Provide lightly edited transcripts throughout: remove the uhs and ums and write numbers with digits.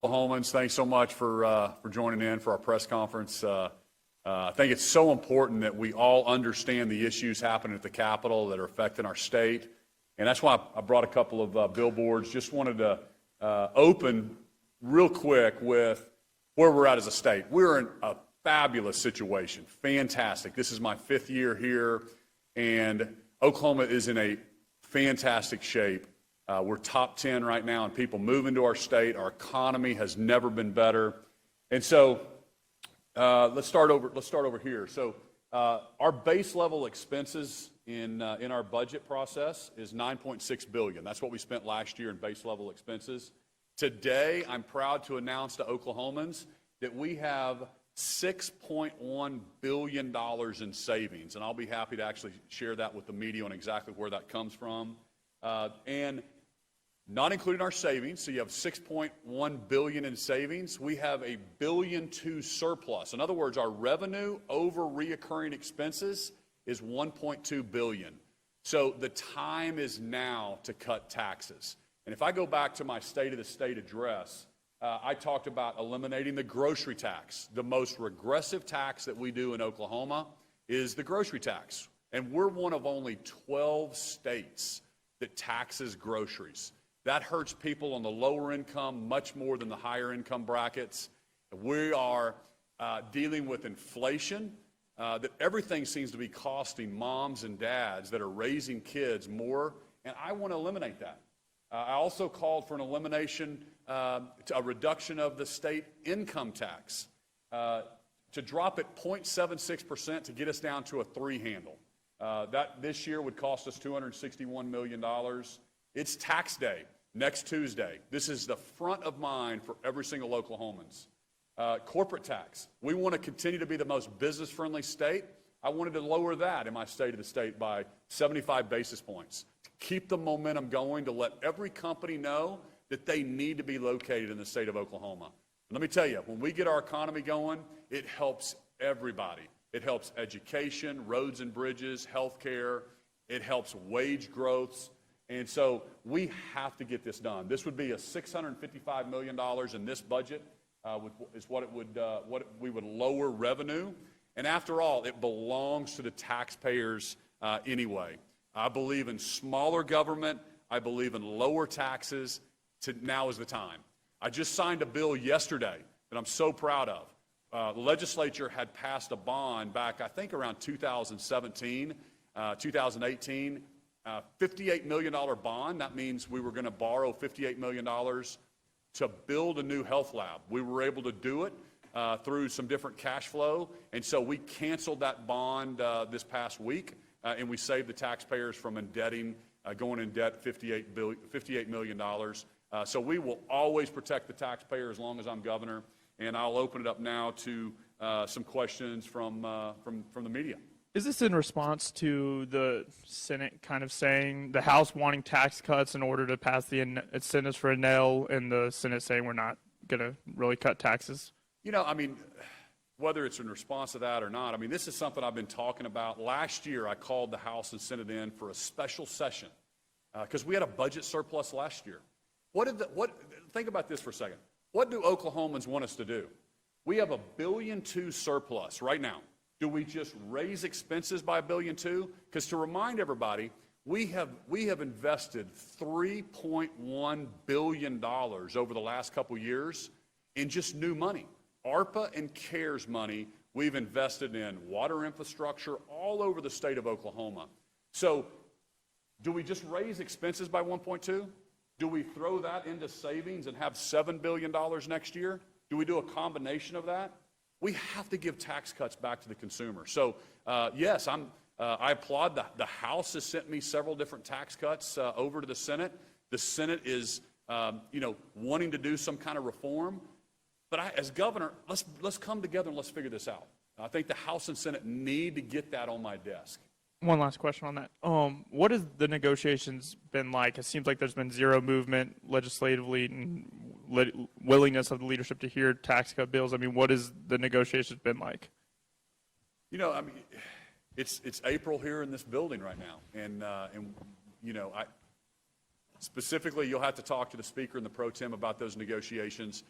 Oklahomans, thanks so much for joining in for our press conference. I think it's so important that we all understand the issues happening at the Capitol that are affecting our state, and that's why I brought a couple of billboards. Just wanted to open real quick with where we're at as a state. We're in a fabulous situation, fantastic. This is my 5th year here, and Oklahoma is in a fantastic shape. We're top 10 right now in people moving to our state. Our economy has never been better. And so let's start over here. So our base level expenses in our budget process is $9.6 billion. That's what we spent last year in base level expenses. Today, I'm proud to announce to Oklahomans that we have $6.1 billion in savings, and I'll be happy to actually share that with the media on exactly where that comes from. And not including our savings, so you have $6.1 billion in savings. We have a $1.2 billion surplus. In other words, our revenue over reoccurring expenses is $1.2 billion. So the time is now to cut taxes. And if I go back to my State of the State address, I talked about eliminating the grocery tax. The most regressive tax that we do in Oklahoma is the grocery tax. And we're one of only 12 states that taxes groceries. That hurts people on the lower income much more than the higher income brackets. We are dealing with inflation, that everything seems to be costing moms and dads that are raising kids more, and I want to eliminate that. I also called for an elimination, a reduction of the state income tax to drop it 0.76% to get us down to a 3 handle. That this year would cost us $261 million. It's tax day next Tuesday. This is the front of mind for every single Oklahomans. Corporate tax. We want to continue to be the most business-friendly state. I wanted to lower that in my State of the State by 75 basis points to keep the momentum going, to let every company know that they need to be located in the state of Oklahoma. And let me tell you, when we get our economy going, it helps everybody. It helps education, roads and bridges, health care. It helps wage growths. And so we have to get this done. This would be a $655 million in this budget, is what we would lower revenue. And after all, it belongs to the taxpayers anyway. I believe in smaller government. I believe in lower taxes. Now is the time. I just signed a bill yesterday that I'm so proud of. The legislature had passed a bond back, I think, around 2017, 2018, $58 million bond. That means we were going to borrow $58 million to build a new health lab. We were able to do it through some different cash flow, and so we canceled that bond this past week, and we saved the taxpayers from going in debt $58 million. So we will always protect the taxpayer as long as I'm governor, and I'll open it up now to some questions from the media. Is this in response to the Senate kind of saying the House wanting tax cuts in order to pass the incentives for a nail, and the Senate saying we're not going to really cut taxes? You know, I mean, whether it's in response to that or not, I mean, this is something I've been talking about. Last year, I called the House and Senate in for a special session because we had a budget surplus last year. Think about this for a second. What do Oklahomans want us to do? We have a $1.2 billion surplus right now. Do we just raise expenses by $1.2 billion? Because to remind everybody, we have invested $3.1 billion over the last couple years in just new money. ARPA and CARES money we've invested in water infrastructure all over the state of Oklahoma. So do we just raise expenses by 1.2? Do we throw that into savings and have $7 billion next year? Do we do a combination of that? We have to give tax cuts back to the consumer. So yes, I applaud the House has sent me several different tax cuts over to the Senate. The Senate is wanting to do some kind of reform. But as governor, let's come together and let's figure this out. I think the House and Senate need to get that on my desk. One last question on that. What has the negotiations been like? It seems like there's been zero movement legislatively and willingness of the leadership to hear tax cut bills. I mean, what has the negotiations been like? You know, I mean, it's April here in this building right now, and specifically, you'll have to talk to the Speaker and the Pro Tem about those negotiations.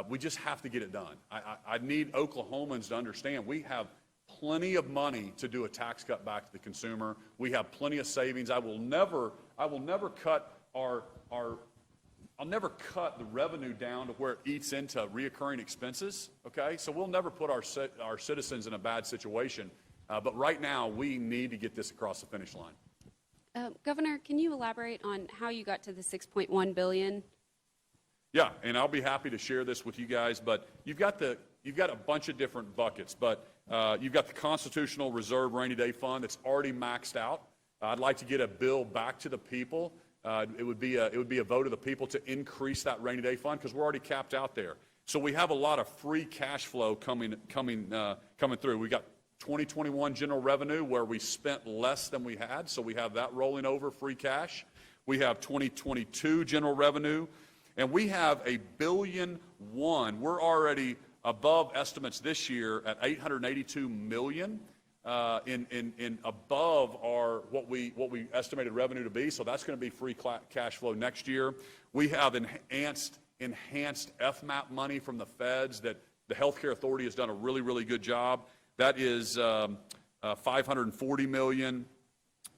We just have to get it done. I need Oklahomans to understand we have plenty of money to do a tax cut back to the consumer. We have plenty of savings. I will never cut I'll never cut the revenue down to where it eats into reoccurring expenses, okay? So we'll never put our citizens in a bad situation. But right now, we need to get this across the finish line. Governor, can you elaborate on how you got to the $6.1 billion? Yeah, and I'll be happy to share this with you guys, but you've got a bunch of different buckets, but you've got the Constitutional Reserve Rainy Day Fund that's already maxed out. I'd like to get a bill back to the people. It would be a vote of the people to increase that rainy day fund because we're already capped out there. So we have a lot of free cash flow coming through. We got 2021 general revenue where we spent less than we had, so we have that rolling over free cash. We have 2022 general revenue, and we have $1.1 billion. We're already above estimates this year at $882 million. In above our what we estimated revenue to be, so that's going to be free cash flow next year. We have enhanced FMAP money from the feds that the Healthcare Authority has done a really good job. That is $540 million.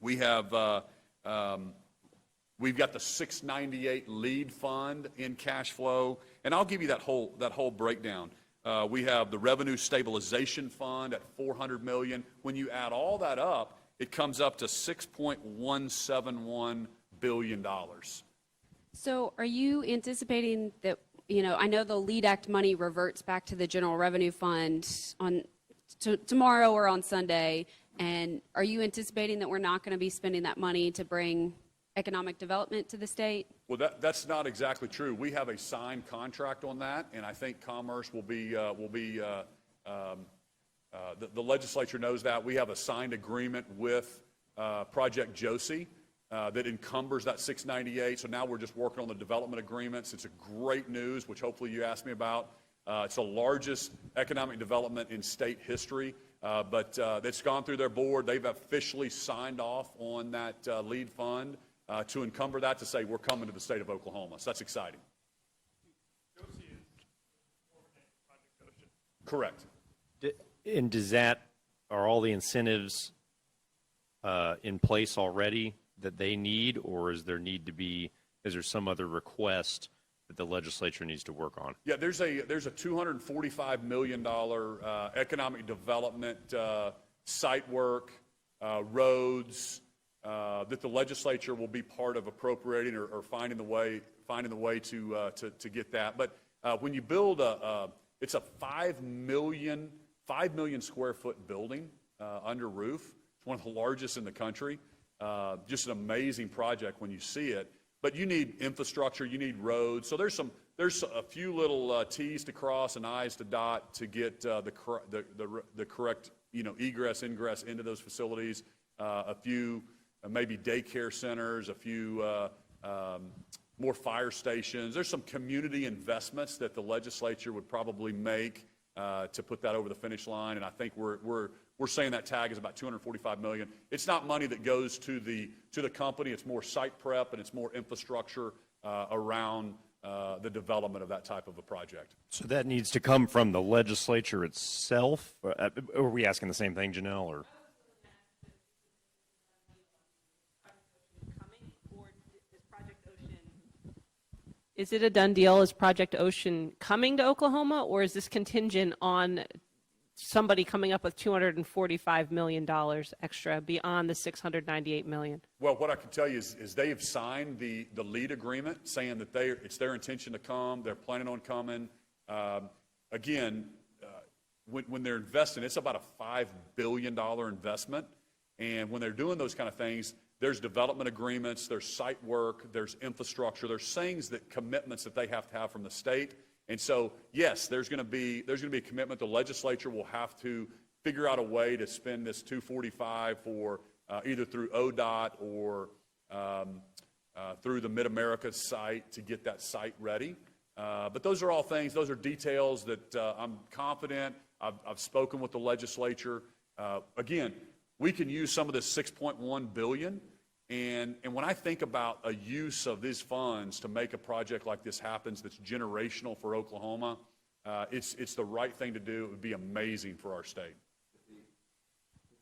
We have we've got the 698 lead fund in cash flow, and I'll give you that whole breakdown. We have the Revenue Stabilization Fund at $400 million. When you add all that up, it comes up to $6.171 billion. So are you anticipating that, I know the LEAD Act money reverts back to the General Revenue Fund on tomorrow or on Sunday, and are you anticipating that we're not going to be spending that money to bring economic development to the state? Well, that's not exactly true. We have a signed contract on that, and I think Commerce the legislature knows that. We have a signed agreement with Project Josie that encumbers that 698. So now we're just working on the development agreements. It's a great news, which hopefully you asked me about. It's the largest economic development in state history, but it's gone through their board. They've officially signed off on that lead fund. To encumber that, to say we're coming to the state of Oklahoma. So that's exciting. Correct. And are all the incentives in place already that they need, or is there some other request that the legislature needs to work on? Yeah, there's a $245 million economic development site work, roads, that the legislature will be part of appropriating or finding the way to get that. But when you build it's a 5 million square foot building under roof. It's one of the largest in the country. Just an amazing project when you see it. But you need infrastructure, you need roads. So there's a few little T's to cross and I's to dot to get the correct egress ingress into those facilities. A few maybe daycare centers, a few more fire stations. There's some community investments that the legislature would probably make to put that over the finish line, and I think we're saying that tag is about $245 million. It's not money that goes to the company. It's more site prep and it's more infrastructure around the development of that type of a project. So that needs to come from the legislature itself. Are we asking the same thing, Janelle, or? Is it a done deal? Is Project Ocean coming to Oklahoma, or is this contingent on somebody coming up with $245 million extra beyond the $698 million? Well, what I can tell you is they have signed the lead agreement saying that it's their intention to come. They're planning on coming. Again, when they're investing, it's about a $5 billion investment. And when they're doing those kind of things, there's development agreements, there's site work, there's infrastructure, there's commitments that they have to have from the state. And so, yes, there's going to be a commitment. The legislature will have to figure out a way to spend this $245 for either through ODOT or through the Mid-America site to get that site ready. But those are all things, those are details that I'm confident. I've spoken with the legislature. Again, we can use some of this $6.1 billion And when I think about a use of these funds to make a project like this happen that's generational for Oklahoma, it's the right thing to do. It would be amazing for our state.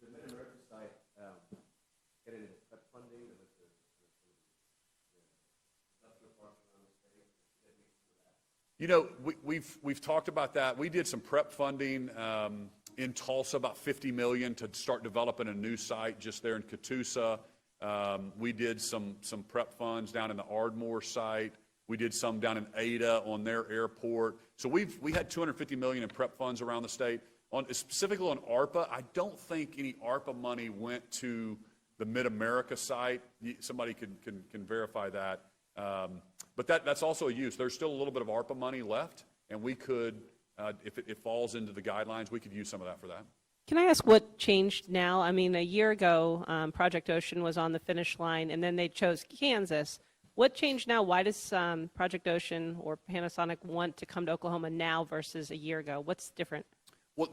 The Mid-America site get any funding with the industrial parks around the state? You know, we've talked about that. We did some prep funding in Tulsa, about $50 million to start developing a new site just there in Catoosa. We did some prep funds down in the Ardmore site. We did some down in Ada on their airport. So we had $250 million in prep funds around the state. Specifically on ARPA, I don't think any ARPA money went to the Mid-America site. Somebody can verify that. But that's also a use. There's still a little bit of ARPA money left, and we could, if it falls into the guidelines, we could use some of that for that. Can I ask what changed now? I mean, a year ago, Project Ocean was on the finish line, and then they chose Kansas. What changed now? Why does Project Ocean or Panasonic want to come to Oklahoma now versus a year ago? What's different? Well,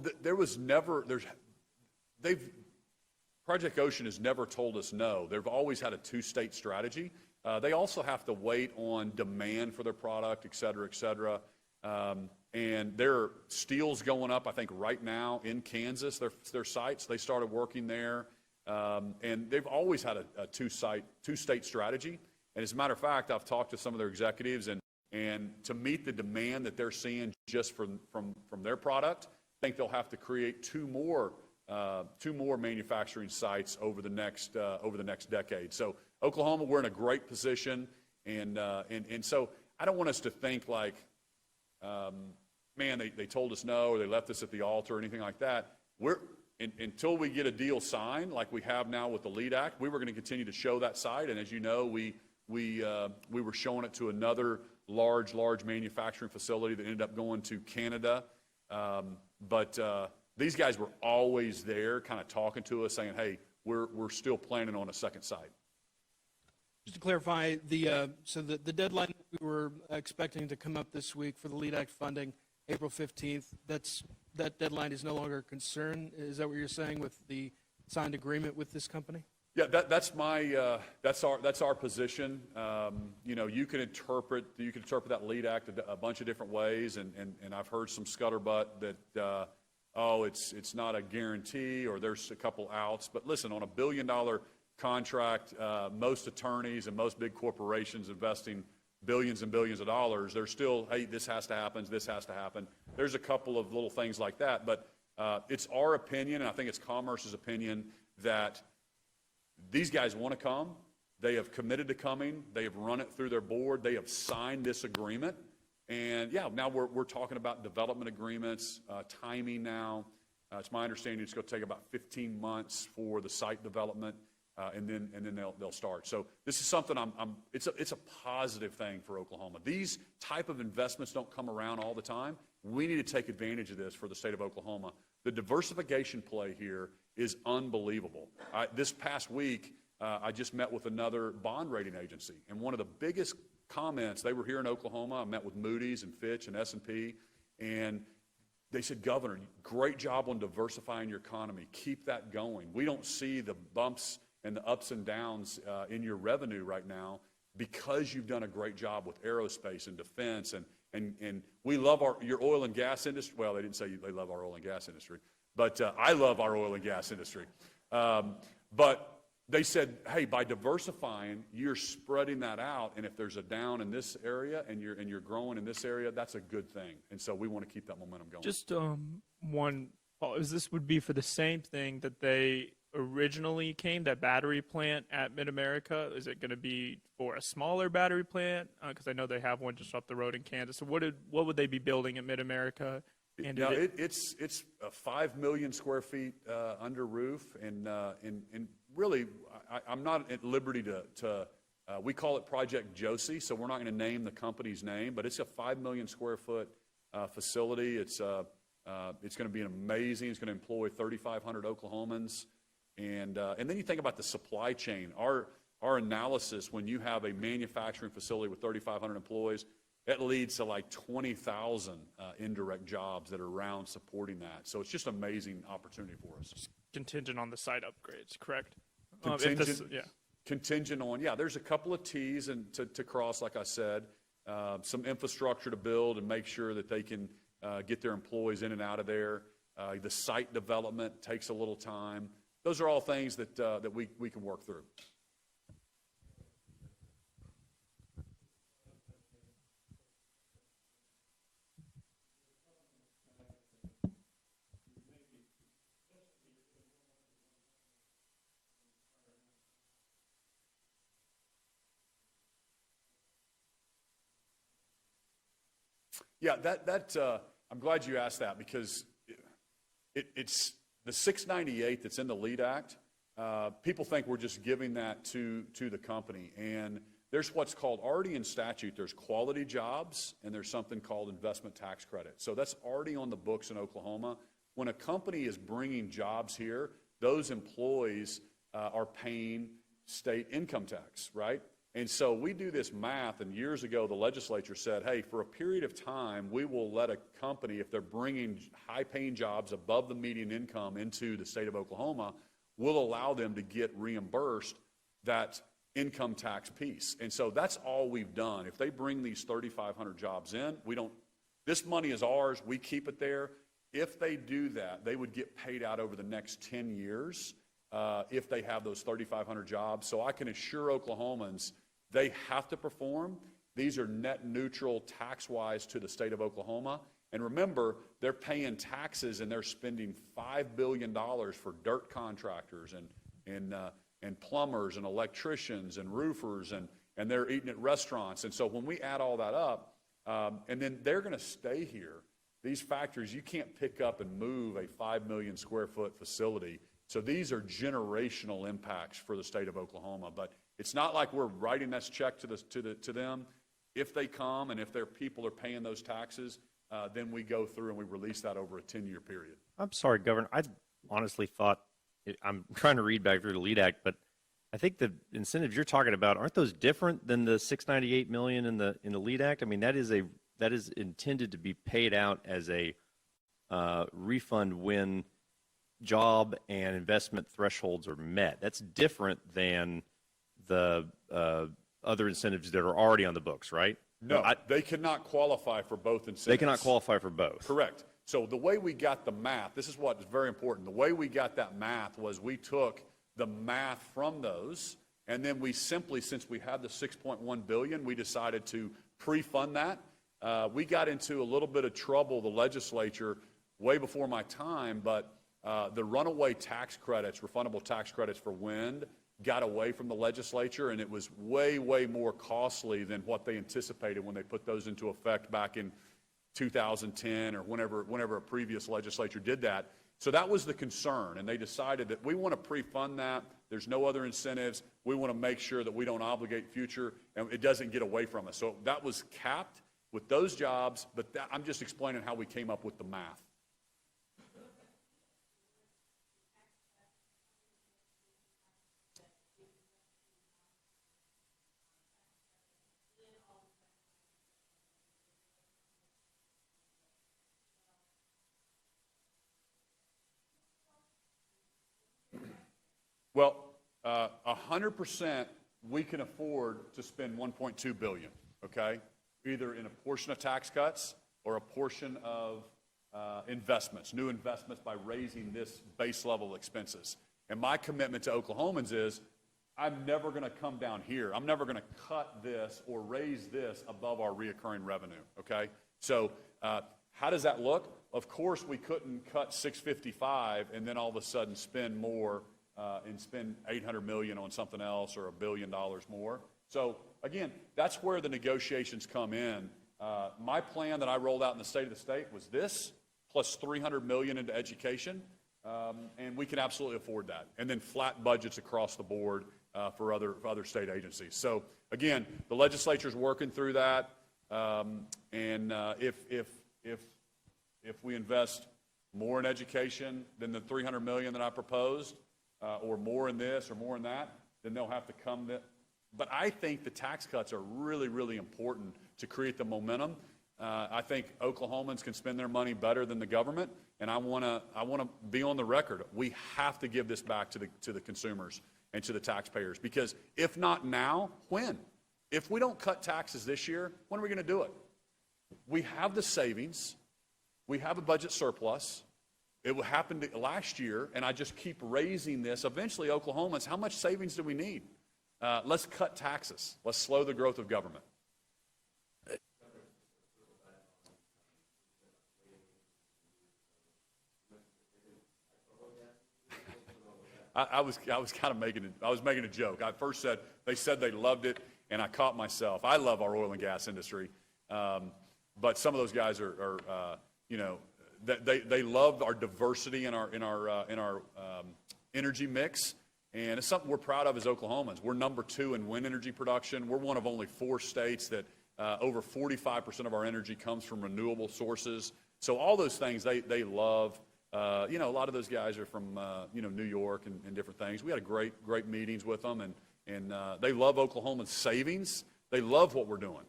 Project Ocean has never told us no. They've always had a two-state strategy. They also have to wait on demand for their product, et cetera, et cetera. And their steel's going up, I think, right now in Kansas, their sites. They started working there. And they've always had a two-state strategy. And as a matter of fact, I've talked to some of their executives, and to meet the demand that they're seeing just from their product, I think they'll have to create two more manufacturing sites over the next decade. So Oklahoma, we're in a great position, and so I don't want us to think like, man, they told us no, or they left us at the altar, or anything like that. Until we get a deal signed, like we have now with the LEAD Act, we were going to continue to show that site, and as you know, we were showing it to another large manufacturing facility that ended up going to Canada. But these guys were always there, kind of talking to us, saying, "Hey, we're still planning on a second site." Just to clarify, the deadline we were expecting to come up this week for the LEAD Act funding, April 15th. That deadline is no longer a concern. Is that what you're saying with the signed agreement with this company? Yeah, that's our position. You know, you can interpret that LEAD Act a bunch of different ways, and I've heard some scuttlebutt that it's not a guarantee, or there's a couple outs. But listen, on $1 billion contract, most attorneys and most big corporations investing billions and billions of dollars, they're still, hey, this has to happen, this has to happen. There's a couple of little things like that, but it's our opinion, and I think it's Commerce's opinion, that these guys want to come. They have committed to coming. They have run it through their board. They have signed this agreement. And yeah, now we're talking about development agreements, timing now. It's my understanding it's going to take about 15 months for the site development, and then they'll start. So this is something it's a positive thing for Oklahoma. These type of investments don't come around all the time. We need to take advantage of this for the state of Oklahoma. The diversification play here is unbelievable. This past week, I just met with another bond rating agency, and one of the biggest comments, they were here in Oklahoma. I met with Moody's and Fitch and S&P, and they said, "Governor, great job on diversifying your economy. Keep that going. We don't see the bumps and the ups and downs in your revenue right now because you've done a great job with aerospace and defense, and we love your oil and gas industry." Well, they didn't say they love our oil and gas industry, but I love our oil and gas industry. But they said, hey, by diversifying, you're spreading that out, and if there's a down in this area and you're growing in this area, that's a good thing. And so we want to keep that momentum going. Just one, this would be for the same thing that they originally came, that battery plant at Mid-America. Is it going to be for a smaller battery plant? Because I know they have one just up the road in Kansas. So what would they be building at Mid-America? And yeah, it's 5 million square feet under roof, and really, I'm not at liberty to we call it Project Josie, so we're not going to name the company's name, but it's a 5 million square foot facility. It's going to be amazing. It's going to employ 3,500 Oklahomans, and then you think about the supply chain. Our analysis, when you have a manufacturing facility with 3,500 employees, that leads to like 20,000 indirect jobs that are around supporting that. So it's just an amazing opportunity for us. contingent on the site upgrades, correct? Contingent, contingent on, yeah, there's a couple of T's and to cross, like I said, some infrastructure to build and make sure that they can get their employees in and out of there. The site development takes a little time. Those are all things that we can work through. Yeah, I'm glad you asked that because it's the 698 that's in the LEAD Act. People think we're just giving that to the company, and there's what's called already in statute. There's quality jobs, and there's something called investment tax credit. So that's already on the books in Oklahoma. When a company is bringing jobs here, those employees are paying state income tax, right? And so we do this math, and years ago the legislature said, hey, for a period of time, we will let a company, if they're bringing high-paying jobs above the median income into the state of Oklahoma, we'll allow them to get reimbursed that income tax piece. And so that's all we've done. If they bring these 3,500 jobs in, this money is ours, we keep it there. If they do that, they would get paid out over the next 10 years if they have those 3,500 jobs. So I can assure Oklahomans they have to perform. These are net neutral tax-wise to the state of Oklahoma. And remember, they're paying taxes and they're spending $5 billion for dirt contractors and plumbers and electricians and roofers, and they're eating at restaurants. And so when we add all that up, and then they're going to stay here. These factories, you can't pick up and move a 5 million square foot facility. So these are generational impacts for the state of Oklahoma. But it's not like we're writing this check to them. If they come and if their people are paying those taxes, then we go through and we release that over a 10-year period. I'm sorry, Governor. I honestly thought, I'm trying to read back through the LEAD Act, but I think the incentives you're talking about, aren't those different than the $698 million in the LEAD Act? I mean, that is intended to be paid out as a refund when job and investment thresholds are met. That's different than the other incentives that are already on the books, right? No, they cannot qualify for both incentives. They cannot qualify for both. Correct. So the way we got the math, this is what is very important. The way we got that math was we took the math from those, and then we simply, since we had the $6.1 billion, we decided to pre-fund that. We got into a little bit of trouble, the legislature, way before my time, but the runaway tax credits, refundable tax credits for wind, got away from the legislature, and it was way, way more costly than what they anticipated when they put those into effect back in 2010 or whenever a previous legislature did that. So that was the concern, and they decided that we want to pre-fund that. There's no other incentives. We want to make sure that we don't obligate future, and it doesn't get away from us. So that was capped with those jobs, but I'm just explaining how we came up with the math. Well, 100% we can afford to spend $1.2 billion, okay? Either in a portion of tax cuts or a portion of investments, new investments by raising this base level expenses. And my commitment to Oklahomans is I'm never going to come down here. I'm never going to cut this or raise this above our reoccurring revenue, okay? So how does that look? Of course, we couldn't cut 655 and then all of a sudden spend more and spend $800 million on something else or $1 billion more. So again, that's where the negotiations come in. My plan that I rolled out in the State of the State was this, plus $300 million into education, and we can absolutely afford that. And then flat budgets across the board for other state agencies. So again, the legislature's working through that, and if we invest more in education than the $300 million that I proposed, or more in this or more in that, then they'll have to come. But I think the tax cuts are really, really important to create the momentum. I think Oklahomans can spend their money better than the government, and I want to be on the record. We have to give this back to the consumers. and to the taxpayers. Because if not now, when? If we don't cut taxes this year, when are we going to do it? We have the savings. We have a budget surplus. It happened last year, and I just keep raising this. Eventually, Oklahomans, how much savings do we need? Let's cut taxes. Let's slow the growth of government. I was kind of making a joke. I first said they said they loved it, and I caught myself. I love our oil and gas industry, but some of those guys are they love our diversity in our energy mix, and it's something we're proud of as Oklahomans. We're number 2 in wind energy production. We're one of only 4 states that over 45% of our energy comes from renewable sources. So all those things they love. A lot of those guys are from New York and different things. We had great meetings with them, and they love Oklahoma's savings. They love what we're doing.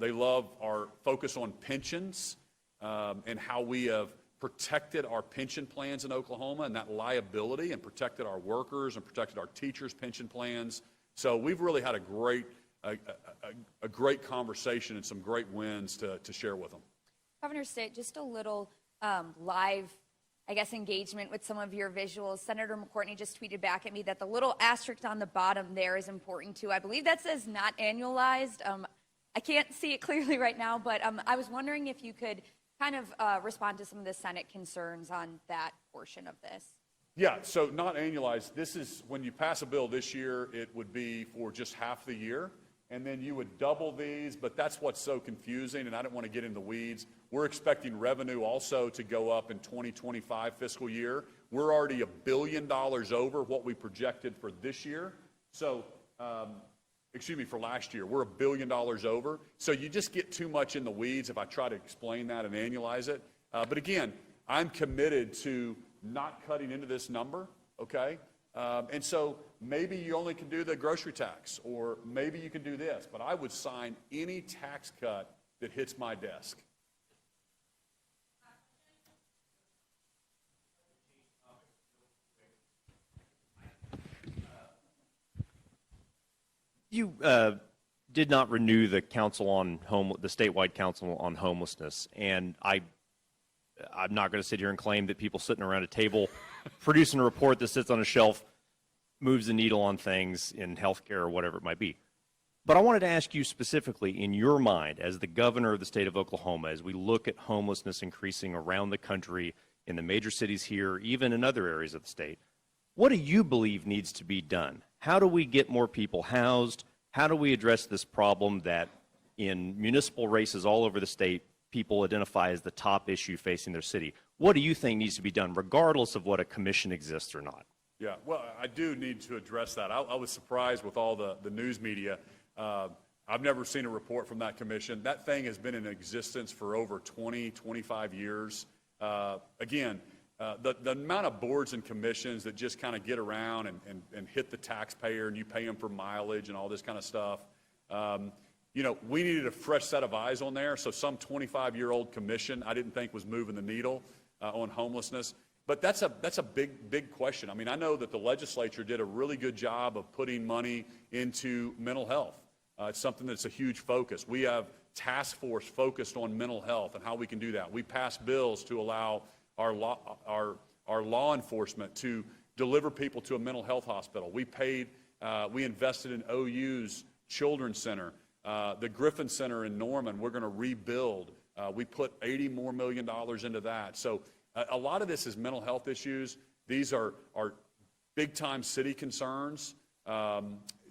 They love our focus on pensions and how we have protected our pension plans in Oklahoma and that liability, and protected our workers and protected our teachers' pension plans. So we've really had a great conversation and some great wins to share with them. Governor Stitt, just a little live, engagement with some of your visuals. Senator McCourtney just tweeted back at me that the little asterisk on the bottom there is important too. I believe that says not annualized. I can't see it clearly right now, but I was wondering if you could kind of respond to some of the Senate concerns on that portion of this. Yeah, so not annualized. This is, when you pass a bill this year, it would be for just half the year, and then you would double these, but that's what's so confusing, and I don't want to get in the weeds. We're expecting revenue also to go up in 2025 fiscal year. We're already $1 billion over what we projected for this year. So, for last year. We're $1 billion over. So you just get too much in the weeds if I try to explain that and annualize it. But again, I'm committed to not cutting into this number, okay? And so maybe you only can do the grocery tax, or maybe you can do this, but I would sign any tax cut that hits my desk. You did not renew the council on the statewide council on homelessness, and I'm not going to sit here and claim that people sitting around a table producing a report that sits on a shelf moves the needle on things in healthcare or whatever it might be. But I wanted to ask you specifically, in your mind, as the governor of the state of Oklahoma, as we look at homelessness increasing around the country, in the major cities here, even in other areas of the state, what do you believe needs to be done? How do we get more people housed? How do we address this problem that in municipal races all over the state, people identify as the top issue facing their city? What do you think needs to be done, regardless of what a commission exists or not? Yeah, well, I do need to address that. I was surprised with all the news media. I've never seen a report from that commission. That thing has been in existence for over 20, 25 years. The amount of boards and commissions that just kind of get around and hit the taxpayer, and you pay them for mileage and all this kind of stuff. We needed a fresh set of eyes on there. So some 25-year-old commission I didn't think was moving the needle on homelessness. But that's a big question. I mean, I know that the legislature did a really good job of putting money into mental health. It's something that's a huge focus. We have task force focused on mental health and how we can do that. We passed bills to allow our law enforcement to deliver people to a mental health hospital. We invested in OU's Children's Center. The Griffin Center in Norman, we're going to rebuild. We put $80 million more into that. So a lot of this is mental health issues. These are big-time city concerns,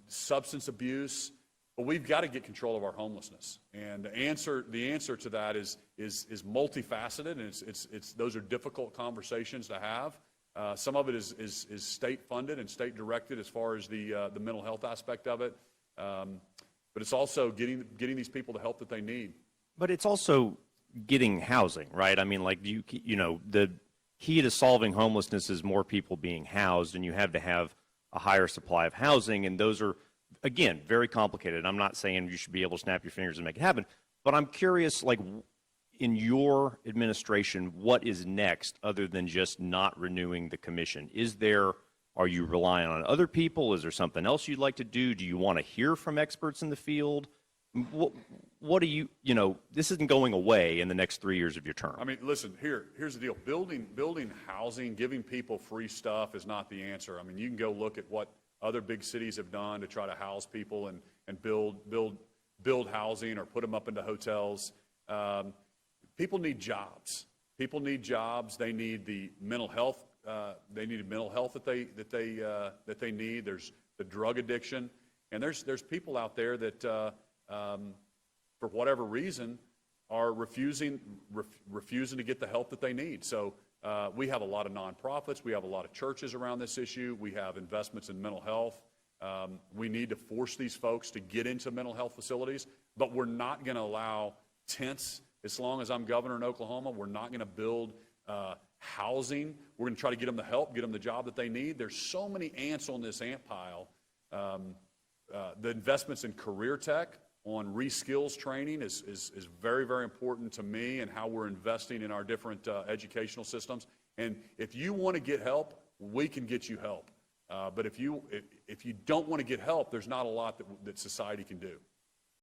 substance abuse. But we've got to get control of our homelessness, and the answer to that is multifaceted, and those are difficult conversations to have. Some of it is state funded and state directed as far as the mental health aspect of it, but it's also getting these people the help that they need. But it's also getting housing, right? I mean, like the key to solving homelessness is more people being housed, and you have to have a higher supply of housing, and those are, again, very complicated. I'm not saying you should be able to snap your fingers and make it happen, but I'm curious, like, in your administration, what is next other than just not renewing the commission? Is there Are you relying on other people? Is there something else you'd like to do? Do you want to hear from experts in the field? What do you, this isn't going away in the next 3 years of your term. I mean, listen, here's the deal. Building housing, giving people free stuff is not the answer. I mean, you can go look at what other big cities have done to try to house people and build housing or put them up into hotels. People need jobs. People need jobs. They need the mental health. They need mental health that they need. There's the drug addiction, and there's people out there that for whatever reason are refusing to get the help that they need. So we have a lot of nonprofits. We have a lot of churches around this issue. We have investments in mental health. We need to force these folks to get into mental health facilities, but we're not going to allow tents. As long as I'm governor in Oklahoma, we're not going to build housing. We're going to try to get them the help, get them the job that they need. There's so many ants on this ant pile. The investments in career tech, on re-skills training is very, very important to me, and how we're investing in our different educational systems. And if you want to get help, we can get you help. But if you don't want to get help, there's not a lot that society can do.